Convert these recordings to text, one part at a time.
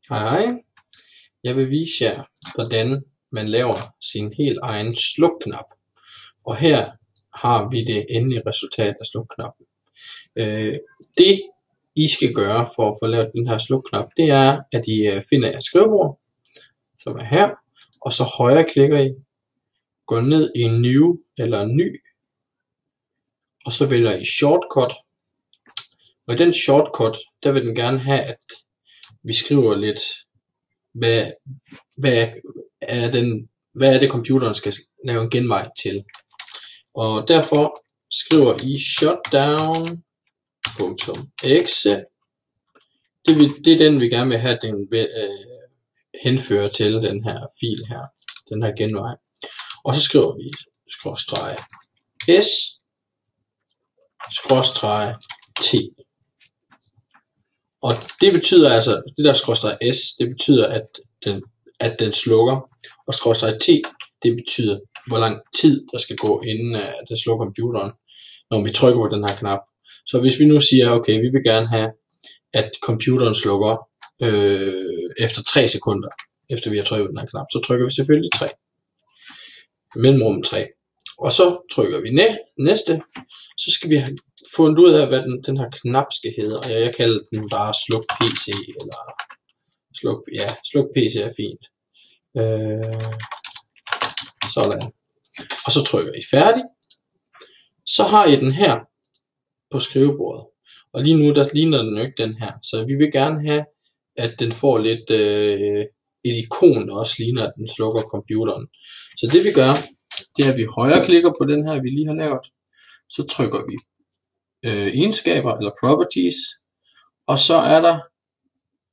Hej, jeg vil vise jer, hvordan man laver sin helt egen slukknap. Og her har vi det endelige resultat af slukknappen. Det I skal gøre for at få lavet den her slukknap, det er, at I finder jeres skrivebord, som er her, og så højre klikker I, går ned i New eller Ny, og så vælger I Shortcut. Og i den shortcut, der vil den gerne have, at vi skriver lidt, hvad er det computeren skal lave en genvej til. Og derfor skriver I shutdown.exe. Det er den vi gerne vil have, den henfører til den her fil her, den her genvej. Og så skriver vi /s/t. Og det betyder altså, det der /s, det betyder, at den slukker, og /t, det betyder, hvor lang tid der skal gå, inden den slukker computeren, når vi trykker på den her knap. Så hvis vi nu siger, okay, vi vil gerne have, at computeren slukker efter 3 sekunder, efter vi har trykket på den her knap, så trykker vi selvfølgelig 3. Mellemrum 3. Og så trykker vi næste, så skal vi have fundet ud af, hvad den her knap skal hedde, og jeg kalder den bare sluk PC, eller sluk PC er fint. Sådan. Og så trykker I færdig. Så har I den her på skrivebordet, og lige nu der ligner den jo ikke den her, så vi vil gerne have, at den får lidt et ikon, der også ligner, at den slukker computeren. Så det vi gør, det er, at vi højre klikker på den her, vi lige har lavet, så trykker vi egenskaber eller properties, og så er der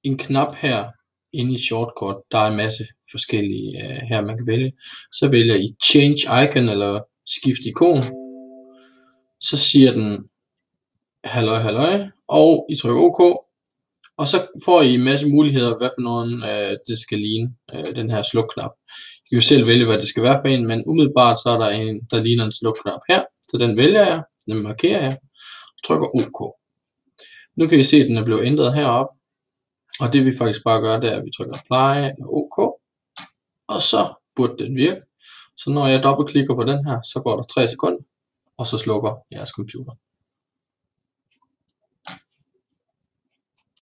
en knap her inde i shortcut. Der er en masse forskellige her man kan vælge. Så vælger I change icon eller skift ikon, så siger den halløj, og I trykker OK, og så får I en masse muligheder, hvad for nogen det skal ligne, den her slukknap. I kan jo selv vælge, hvad det skal være for en, men umiddelbart så er der en, der ligner en slukknap her, så den vælger jeg, den markerer jeg, og trykker OK. Nu kan I se, at den er blevet ændret heroppe, og det vi faktisk bare gør, det er, at vi trykker apply og OK, og så burde den virke. Så når jeg dobbeltklikker på den her, så går der 3 sekunder, og så slukker jeres computer.